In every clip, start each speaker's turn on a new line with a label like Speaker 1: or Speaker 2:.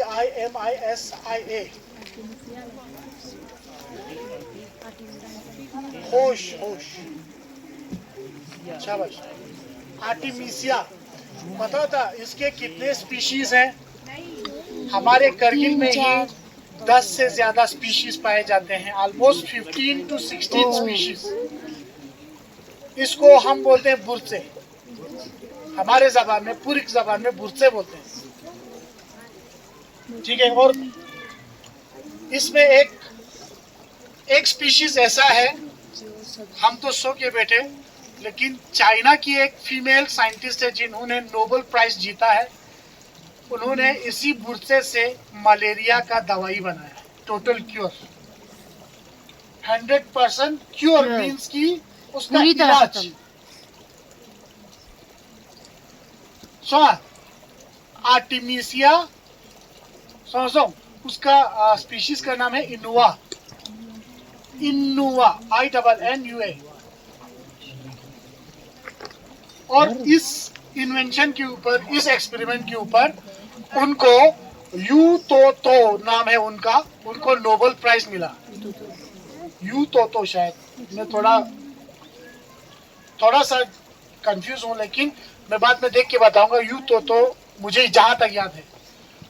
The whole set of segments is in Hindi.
Speaker 1: ARTIMISIA, होश होश, शाबाश। आर्टिमिसिया, पता था इसके कितने स्पीशीज हैं? हमारे करगिल में ही 10 से ज्यादा स्पीशीज पाए जाते हैं, ऑलमोस्ट 15 to 16 स्पीशीज। इसको हम बोलते हैं बुरसे, हमारे जबान में, पूरी जबान में बुरसे बोलते हैं, ठीक है। और इसमें एक स्पीशीज ऐसा है, हम तो सो के बैठे, लेकिन चाइना की एक फीमेल साइंटिस्ट है जिन्होंने नोबेल प्राइज जीता है। उन्होंने इसी बुरसे से मलेरिया का दवाई बनाया, टोटल क्योर, 100% क्योर, मीन्स की उसका इलाज। आर्टिमिसिया समझो, उसका स्पीशीज का नाम है इनुआ, इनुआ, INNUA। और इस इन्वेंशन के ऊपर, इस एक्सपेरिमेंट के ऊपर उनको यू तो नाम है उनका, उनको नोबेल प्राइज मिला। यू तो शायद, मैं थोड़ा सा कंफ्यूज हूँ, लेकिन मैं बाद में देख के बताऊंगा। यू तो मुझे जहां तक याद है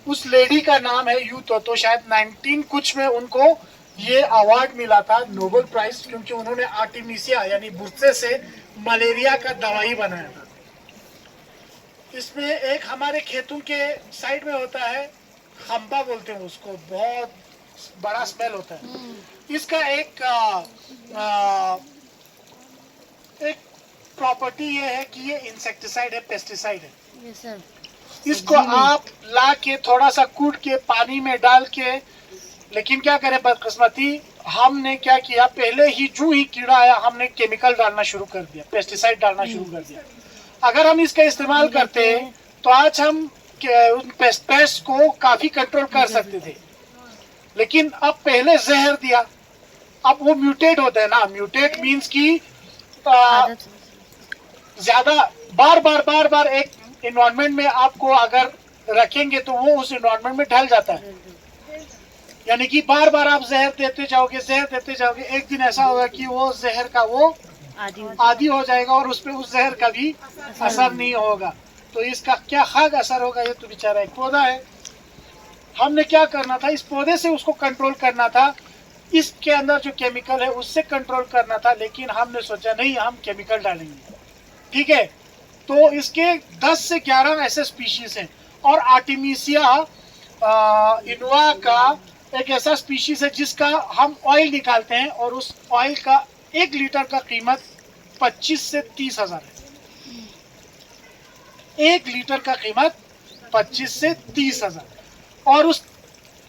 Speaker 1: उस लेडी का नाम है यू तो, शायद 19 कुछ में उनको ये अवार्ड मिला था, नोबेल प्राइज, क्योंकि उन्होंने आर्टिमिसिया यानी बुरसे से मलेरिया का दवाई बनाया था। इसमें एक हमारे खेतों के साइड में होता है, खंबा बोलते हैं उसको, बहुत बड़ा स्मेल होता है। इसका एक प्रॉपर्टी ये है कि ये इंसेक्टिसाइड है, पेस्टिसाइड है। इसको आप ला के थोड़ा सा कूट के पानी में डाल के, लेकिन क्या करें बदकिस्मती, हमने क्या किया, पहले ही जो ही कीड़ा आया हमने केमिकल डालना शुरू कर दिया, पेस्टिसाइड डालना शुरू कर दिया। अगर हम इसका इस्तेमाल करते तो आज हम उन पेस्ट को काफी कंट्रोल कर सकते थे, लेकिन अब पहले जहर दिया, अब वो म्यूटेट होता है ना, म्यूटेट मीन्स की ज्यादा बार बार एक इन्वायरमेंट में आपको अगर रखेंगे तो वो उस इन्वायरमेंट में ढल जाता है। यानी कि बार बार आप जहर देते जाओगे, एक दिन ऐसा होगा कि वो जहर का वो आदी हो जाएगा और उसपे उस जहर का भी असर नहीं होगा। तो इसका क्या खाक असर होगा, ये तो बेचारा एक पौधा है। हमने क्या करना था, इस पौधे से उसको कंट्रोल करना था, इसके अंदर जो केमिकल है उससे कंट्रोल करना था, लेकिन हमने सोचा नहीं, हम केमिकल डालेंगे, ठीक है। तो इसके 10 से 11 ऐसे स्पीशीज हैं, और आर्टिमिसिया इनुआ का एक ऐसा स्पीशीज है जिसका हम ऑयल निकालते हैं, और उस ऑयल का 1 लीटर का कीमत 25 से 30 हजार है। 1 लीटर का कीमत 25 से 30 हजार। और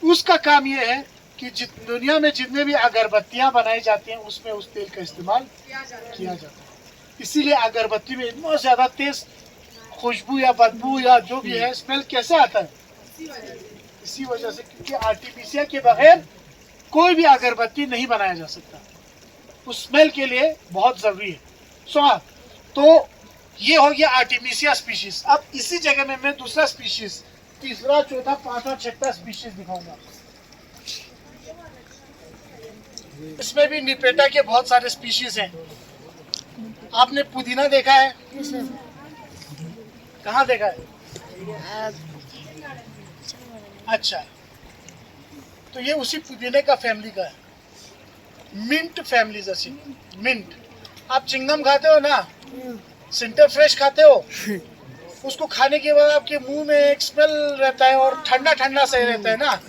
Speaker 1: उसका काम यह है कि दुनिया में जितने भी अगरबत्तियां बनाई जाती हैं उसमें उस तेल का इस्तेमाल किया जाता है। इसीलिए अगरबत्ती में इतना ज्यादा तेज खुशबू या बदबू या जो भी है स्मेल कैसे आता है, इसी वजह से, क्योंकि आर्टिमिसिया के बगैर कोई भी अगरबत्ती नहीं बनाया जा सकता, उस स्मेल के लिए बहुत जरूरी है। तो ये हो गया आर्टिमिसिया स्पीशीज। अब इसी जगह में मैं दूसरा स्पीशीज, तीसरा, चौथा, पांचवा, छठा स्पीशीज दिखाऊंगा। इसमें भी निपेटा के बहुत सारे स्पीशीज हैं। आपने पुदीना देखा है? कहाँ देखा है? अच्छा, तो ये उसी पुदीने का फैमिली का है, मिंट फैमिली जैसी। मिंट, आप चिंगम खाते हो ना, सिंटर फ्रेश खाते हो, उसको खाने के बाद आपके मुंह में एक स्मेल रहता है और ठंडा ठंडा सही रहता है ना,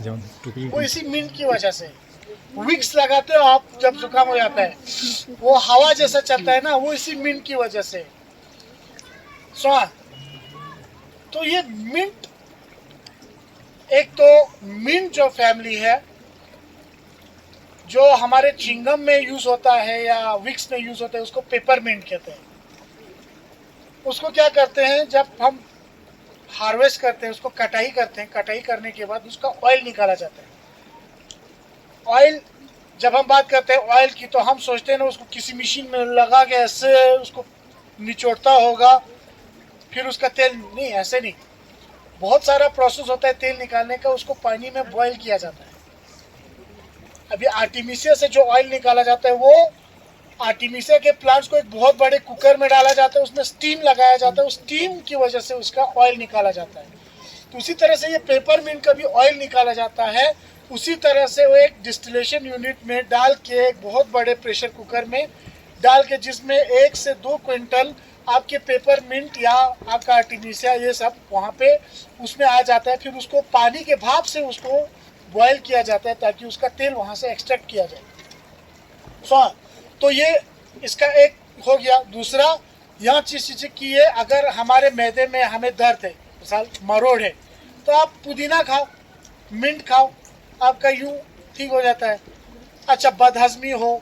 Speaker 1: वो इसी मिंट की वजह से। विक्स लगाते हो आप जब जुकाम हो जाता है, वो हवा जैसा चलता है ना, वो इसी मिंट की वजह से। तो ये मिंट, एक तो मिंट जो फैमिली है, जो हमारे चिंगम में यूज होता है या विक्स में यूज होता है, उसको पेपरमिंट कहते हैं। उसको क्या करते हैं, जब हम हार्वेस्ट करते हैं, उसको कटाई करते हैं, कटाई करने के बाद उसका ऑयल निकाला जाता है। ऑयल, जब हम बात करते हैं ऑयल की, तो हम सोचते हैं ना उसको किसी मशीन में लगा के ऐसे उसको निचोड़ता होगा फिर उसका तेल, नहीं, ऐसे नहीं। बहुत सारा प्रोसेस होता है तेल निकालने का, उसको पानी में बॉईल किया जाता है। अभी आर्टिमिसिया से जो ऑयल निकाला जाता है वो आर्टिमिसिया के प्लांट्स को एक बहुत बड़े कुकर में डाला जाता है, उसमें स्टीम लगाया जाता है, उस स्टीम की वजह से उसका ऑयल निकाला जाता है। तो उसी तरह से ये पेपरमिंट का भी ऑयल निकाला जाता है, उसी तरह से वो एक डिस्टिलेशन यूनिट में डाल के एक बहुत बड़े प्रेशर कुकर में डाल के, जिसमें 1 से 2 क्विंटल आपके पेपरमिंट या आपका आर्टिमिसिया ये सब वहाँ पे उसमें आ जाता है। फिर उसको पानी के भाप से उसको बॉयल किया जाता है ताकि उसका तेल वहाँ से एक्सट्रैक्ट किया जाए। तो ये इसका एक हो गया। दूसरा यह चीज़ की है, अगर हमारे मैदे में हमें दर्द है, मिसाल मरोड़ है, तो आप पुदीना खाओ, मिंट खाओ, आपका यूँ ठीक हो जाता है। अच्छा, बदहजमी हो,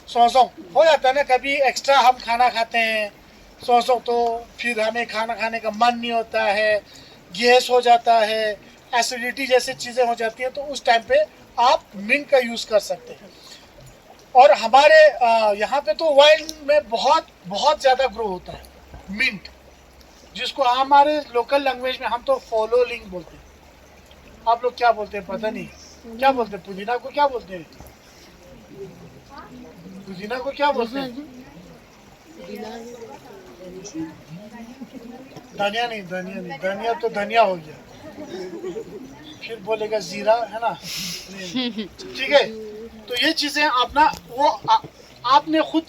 Speaker 1: सौंसों हो जाता है ना, कभी एक्स्ट्रा हम खाना खाते हैं सौंसों, तो फिर हमें खाना खाने का मन नहीं होता है, गैस हो जाता है, एसिडिटी जैसी चीज़ें हो जाती हैं, तो उस टाइम पे आप मिंट का यूज़ कर सकते हैं। और हमारे यहाँ पे तो वाइन में बहुत बहुत ज़्यादा ग्रो होता है मिंट, जिसको हमारे लोकल लैंग्वेज में हम तो फॉलो लिंग बोलते हैं। आप लोग क्या बोलते हैं पता नहीं, क्या बोलते हैं? पुदीना को क्या बोलते हैं? पुदीना को क्या बोलते हैं? धनिया नहीं, धनिया नहीं, धनिया तो धनिया हो गया, फिर बोलेगा जीरा, है ना? ठीक है, तो ये चीजें अपना वो आपने खुद